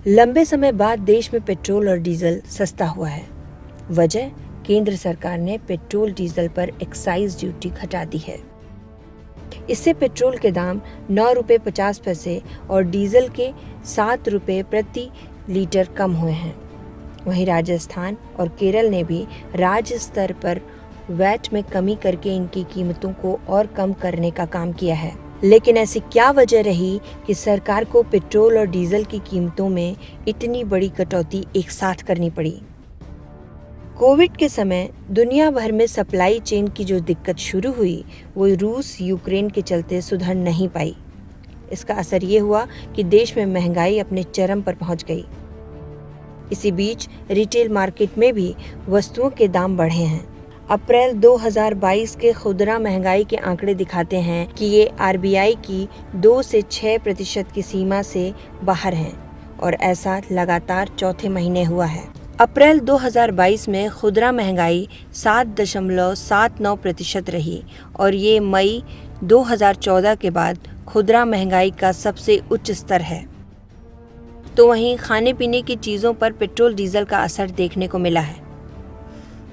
लंबे समय बाद देश में पेट्रोल और डीजल सस्ता हुआ है। वजह, केंद्र सरकार ने पेट्रोल डीजल पर एक्साइज ड्यूटी घटा दी है। इससे पेट्रोल के दाम 9 रुपये 50 पैसे और डीजल के 7 रुपये प्रति लीटर कम हुए हैं। वहीं राजस्थान और केरल ने भी राज्य स्तर पर वैट में कमी करके इनकी कीमतों को और कम करने का काम किया है। लेकिन ऐसी क्या वजह रही कि सरकार को पेट्रोल और डीजल की कीमतों में इतनी बड़ी कटौती एक साथ करनी पड़ी? कोविड के समय दुनिया भर में सप्लाई चेन की जो दिक्कत शुरू हुई वो रूस यूक्रेन के चलते सुधर नहीं पाई। इसका असर ये हुआ कि देश में महंगाई अपने चरम पर पहुंच गई। इसी बीच रिटेल मार्केट में भी वस्तुओं के दाम बढ़े हैं। अप्रैल 2022 के खुदरा महंगाई के आंकड़े दिखाते हैं कि ये आरबीआई की 2 से 6% की सीमा से बाहर हैं और ऐसा लगातार चौथे महीने हुआ है। अप्रैल 2022 में खुदरा महंगाई 7.79% रही और ये मई 2014 के बाद खुदरा महंगाई का सबसे उच्च स्तर है। तो वहीं खाने पीने की चीज़ों पर पेट्रोल डीजल का असर देखने को मिला है।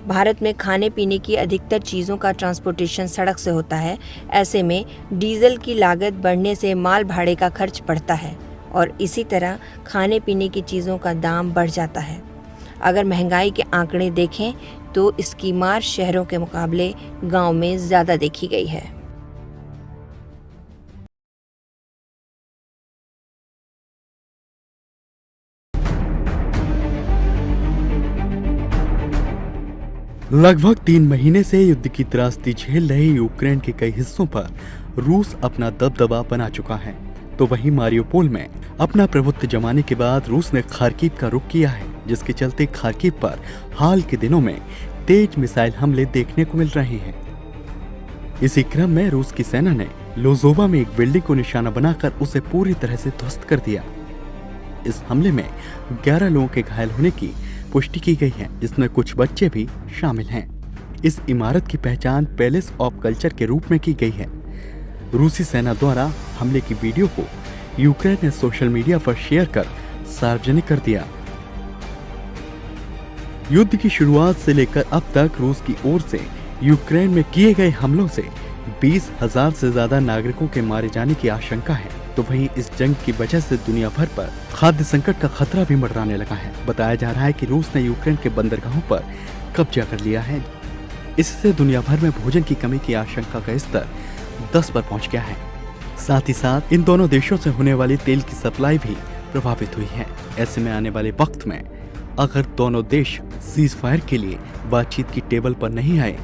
भारत में खाने पीने की अधिकतर चीज़ों का ट्रांसपोर्टेशन सड़क से होता है। ऐसे में डीजल की लागत बढ़ने से माल भाड़े का खर्च बढ़ता है और इसी तरह खाने पीने की चीज़ों का दाम बढ़ जाता है। अगर महंगाई के आंकड़े देखें तो इसकी मार शहरों के मुकाबले गांव में ज़्यादा देखी गई है। लगभग 3 महीने से युद्ध की त्रासदी झेल रहे यूक्रेन के कई हिस्सों पर रूस अपना दबदबा बना चुका है। तो वहीं मारियोपोल में अपना प्रभुत्व जमाने के बाद रूस ने खार्किव का रुख किया है, जिसके चलते खार्किव पर हाल के दिनों में तेज मिसाइल हमले देखने को मिल रहे हैं। इसी क्रम में रूस की सेना ने लोजोवा में एक बिल्डिंग को निशाना बनाकर उसे पूरी तरह से ध्वस्त कर दिया। इस हमले में 11 लोगों के घायल होने की पुष्टि की गई है, जिसमें कुछ बच्चे भी शामिल हैं। इस इमारत की पहचान पैलेस ऑफ कल्चर के रूप में की गई है। रूसी सेना द्वारा हमले की वीडियो को यूक्रेन ने सोशल मीडिया पर शेयर कर सार्वजनिक कर दिया। युद्ध की शुरुआत से लेकर अब तक रूस की ओर से यूक्रेन में किए गए हमलों से 20,000 से ज्यादा नागरिकों के मारे जाने की आशंका है। तो वहीं इस जंग की वजह से दुनिया भर पर खाद्य संकट का खतरा भी मंडराने लगा है। बताया जा रहा है कि रूस ने यूक्रेन के बंदरगाहों पर कब्जा कर लिया है। इससे दुनिया भर में भोजन की कमी की आशंका का स्तर 10 पर पहुंच गया है। साथ ही साथ इन दोनों देशों से होने वाली तेल की सप्लाई भी प्रभावित हुई है। ऐसे में आने वाले वक्त में अगर दोनों देश सीज फायर के लिए बातचीत की टेबल पर नहीं आए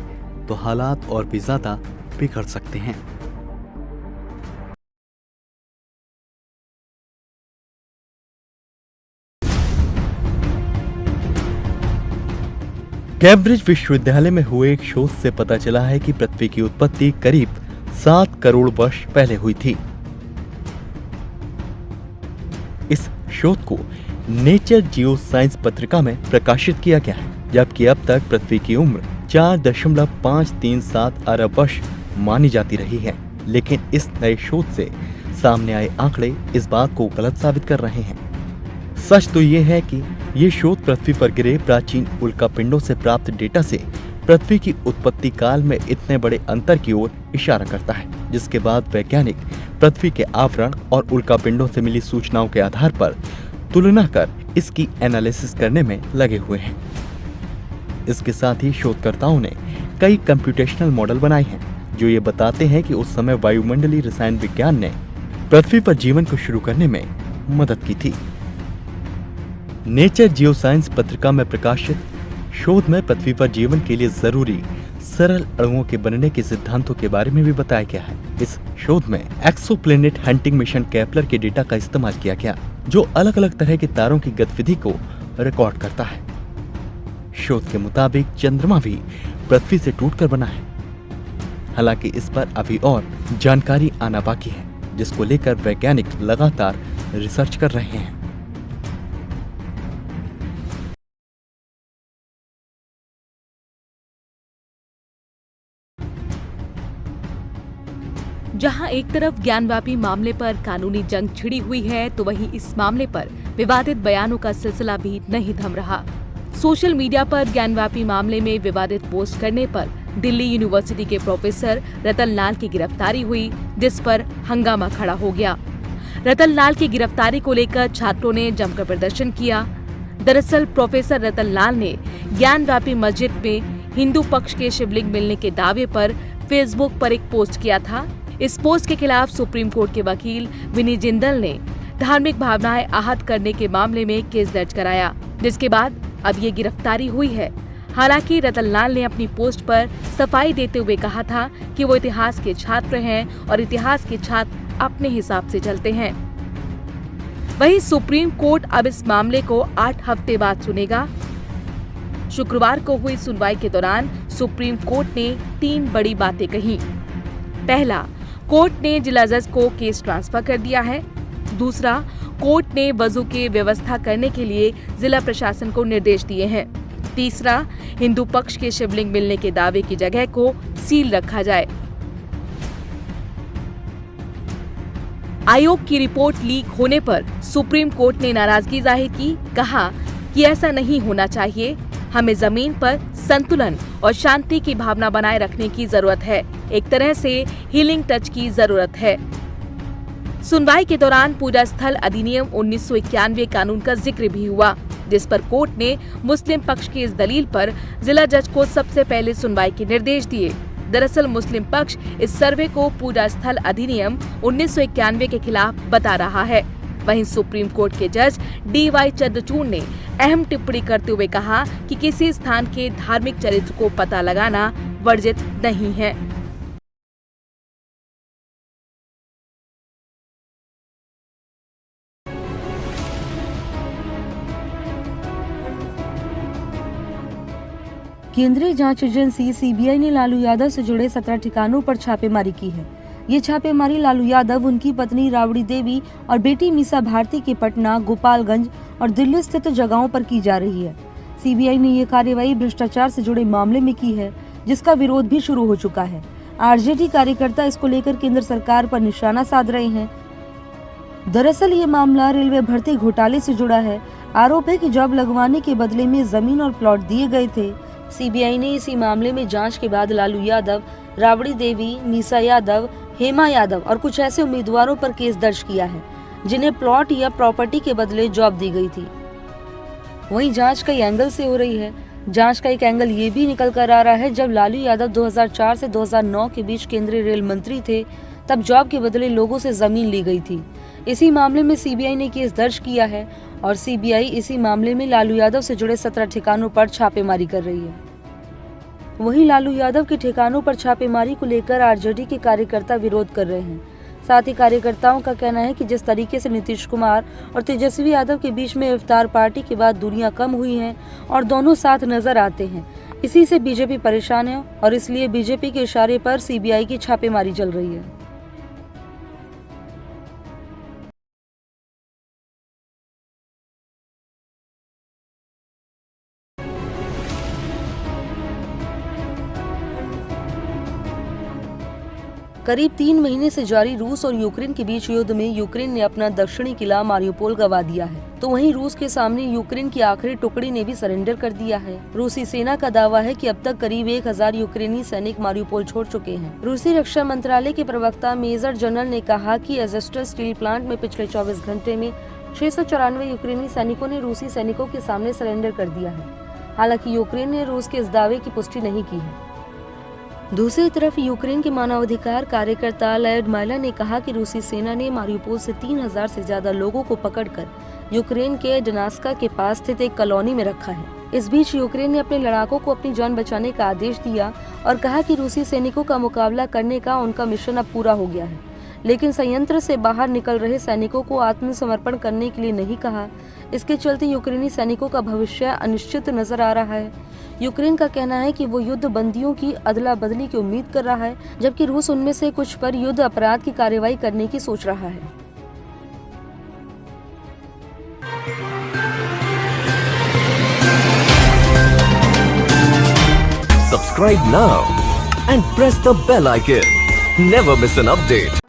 तो हालात और भी ज्यादा बिगड़ सकते हैं। कैम्ब्रिज विश्वविद्यालय में हुए एक शोध से पता चला है कि पृथ्वी की उत्पत्ति करीब 7 करोड़ वर्ष पहले हुई थी। इस शोध को नेचर जियोसाइंस पत्रिका में प्रकाशित किया गया है, जबकि अब तक पृथ्वी की उम्र 4.537 अरब वर्ष मानी जाती रही है। लेकिन इस नए शोध से सामने आए आंकड़े इस बात को गलत साबित कर रहे हैं। सच तो ये है कि ये शोध पृथ्वी पर गिरे प्राचीन उल्कापिंडों से प्राप्त डेटा से पृथ्वी की उत्पत्ति काल में इतने बड़े अंतर की ओर इशारा करता है, जिसके बाद वैज्ञानिक पृथ्वी के आवरण और उल्कापिंडों से मिली सूचनाओं के आधार पर तुलना कर इसकी एनालिसिस करने में लगे हुए हैं। इसके साथ ही शोधकर्ताओं ने कई कंप्यूटेशनल मॉडल बनाए हैं जो ये बताते हैं कि उस समय वायुमंडलीय रसायन विज्ञान ने पृथ्वी पर जीवन को शुरू करने में मदद की थी। नेचर जियोसाइंस पत्रिका में प्रकाशित शोध में पृथ्वी पर जीवन के लिए जरूरी सरल अणुओं के बनने के सिद्धांतों के बारे में भी बताया गया है। इस शोध में एक्सोप्लैनेट हंटिंग मिशन केपलर के डेटा का इस्तेमाल किया गया, जो अलग अलग तरह के तारों की गतिविधि को रिकॉर्ड करता है। शोध के मुताबिक चंद्रमा भी पृथ्वी से टूटकर बना है। हालांकि इस पर अभी और जानकारी आना बाकी है, जिसको लेकर वैज्ञानिक लगातार रिसर्च कर रहे हैं। जहां एक तरफ ज्ञानवापी मामले पर कानूनी जंग छिड़ी हुई है, तो वहीं इस मामले पर विवादित बयानों का सिलसिला भी नहीं थम रहा। सोशल मीडिया पर ज्ञानवापी मामले में विवादित पोस्ट करने पर दिल्ली यूनिवर्सिटी के प्रोफेसर रतन लाल की गिरफ्तारी हुई, जिस पर हंगामा खड़ा हो गया। रतन लाल की गिरफ्तारी को लेकर छात्रों ने जमकर प्रदर्शन किया। दरअसल प्रोफेसर रतन लाल ने ज्ञानवापी मस्जिद में हिंदू पक्ष के शिवलिंग मिलने के दावे पर फेसबुक पर एक पोस्ट किया था। इस पोस्ट के खिलाफ सुप्रीम कोर्ट के वकील विनी जिंदल ने धार्मिक भावनाएं आहत करने के मामले में केस दर्ज कराया, जिसके बाद अब ये गिरफ्तारी हुई है। हालांकि रतन लाल ने अपनी पोस्ट पर सफाई देते हुए कहा था कि वो इतिहास के छात्र हैं और इतिहास के छात्र अपने हिसाब से चलते हैं। वहीं सुप्रीम कोर्ट अब इस मामले को 8 हफ्ते बाद सुनेगा। शुक्रवार को हुई सुनवाई के दौरान सुप्रीम कोर्ट ने 3 बड़ी बातें कही। पहला, कोर्ट ने जिला जज को केस ट्रांसफर कर दिया है। दूसरा, कोर्ट ने वजू की व्यवस्था करने के लिए जिला प्रशासन को निर्देश दिए हैं। तीसरा, हिंदू पक्ष के शिवलिंग मिलने के दावे की जगह को सील रखा जाए। आयोग की रिपोर्ट लीक होने पर सुप्रीम कोर्ट ने नाराजगी जाहिर की, कहा कि ऐसा नहीं होना चाहिए। हमें जमीन पर संतुलन और शांति की भावना बनाए रखने की जरूरत है। एक तरह से हीलिंग टच की जरूरत है। सुनवाई के दौरान पूजा स्थल अधिनियम 1991 कानून का जिक्र भी हुआ, जिस पर कोर्ट ने मुस्लिम पक्ष की इस दलील पर जिला जज को सबसे पहले सुनवाई के निर्देश दिए। दरअसल मुस्लिम पक्ष इस सर्वे को पूजा स्थल अधिनियम 1991 के खिलाफ बता रहा है। वहीं सुप्रीम कोर्ट के जज DY चंद्रचूड़ ने अहम टिप्पणी करते हुए कहा कि किसी स्थान के धार्मिक चरित्र को पता लगाना वर्जित नहीं है। केंद्रीय जांच एजेंसी सीबीआई ने लालू यादव से जुड़े 17 ठिकानों पर छापेमारी की है। ये छापेमारी लालू यादव, उनकी पत्नी राबड़ी देवी और बेटी मीसा भारती के पटना, गोपालगंज और दिल्ली स्थित जगहों पर की जा रही है। सीबीआई ने ये कार्रवाई भ्रष्टाचार से जुड़े मामले में की है, जिसका विरोध भी शुरू हो चुका है। आरजेडी कार्यकर्ता इसको लेकर केंद्र सरकार पर निशाना साध रहे हैं। दरअसल ये मामला रेलवे भर्ती घोटाले से जुड़ा है। आरोप है कि जॉब लगवाने के बदले में जमीन और प्लॉट दिए गए थे। सीबीआई ने इसी मामले में जांच के बाद लालू यादव, राबड़ी देवी, मीसा यादव, हेमा यादव और कुछ ऐसे उम्मीदवारों पर केस दर्ज किया है जिन्हें प्लॉट या प्रॉपर्टी के बदले जॉब दी गई थी। वहीं जांच कई एंगल से हो रही है। जांच का एक एंगल ये भी निकल कर आ रहा है, जब लालू यादव 2004 से 2009 के बीच केंद्रीय रेल मंत्री थे, तब जॉब के बदले लोगों से जमीन ली गई थी। इसी मामले में सीबीआई ने केस दर्ज किया है और सीबीआई इसी मामले में लालू यादव से जुड़े 17 ठिकानों पर छापेमारी कर रही है। वहीं लालू यादव के ठिकानों पर छापेमारी को लेकर आरजेडी के कार्यकर्ता विरोध कर रहे हैं। साथ ही कार्यकर्ताओं का कहना है कि जिस तरीके से नीतीश कुमार और तेजस्वी यादव के बीच में इफ्तार पार्टी के बाद दूरियां कम हुई हैं और दोनों साथ नजर आते हैं, इसी से बीजेपी परेशान है और इसलिए बीजेपी के इशारे पर सीबीआई की छापेमारी चल रही है। करीब 3 महीने से जारी रूस और यूक्रेन के बीच युद्ध में यूक्रेन ने अपना दक्षिणी किला मारियोपोल गंवा दिया है, तो वहीं रूस के सामने यूक्रेन की आखिरी टुकड़ी ने भी सरेंडर कर दिया है। रूसी सेना का दावा है कि अब तक करीब 1000 यूक्रेनी सैनिक मारियोपोल छोड़ चुके हैं। रूसी रक्षा मंत्रालय के प्रवक्ता मेजर जनरल ने कहा कि एज़ोस्टल स्टील प्लांट में पिछले 24 घंटे में 694 यूक्रेनी सैनिकों ने रूसी सैनिकों के सामने सरेंडर कर दिया है। हालांकि यूक्रेन ने रूस के इस दावे की पुष्टि नहीं की है। दूसरी तरफ यूक्रेन के मानवाधिकार कार्यकर्ता ल्याडमाइला ने कहा कि रूसी सेना ने मारियोपोल से 3000 से ज्यादा लोगों को पकड़कर यूक्रेन के डनास्का के पास स्थित एक कॉलोनी में रखा है। इस बीच यूक्रेन ने अपने लड़ाकों को अपनी जान बचाने का आदेश दिया और कहा कि रूसी सैनिकों का मुकाबला करने का उनका मिशन अब पूरा हो गया है, लेकिन संयंत्र से बाहर निकल रहे सैनिकों को आत्मसमर्पण करने के लिए नहीं कहा। इसके चलते यूक्रेनी सैनिकों का भविष्य अनिश्चित नजर आ रहा है। यूक्रेन का कहना है कि वो युद्ध बंदियों की अदला बदली की उम्मीद कर रहा है, जबकि रूस उनमें से कुछ पर युद्ध अपराध की कार्रवाई करने की सोच रहा है। Subscribe now and press the bell icon. Never miss an update.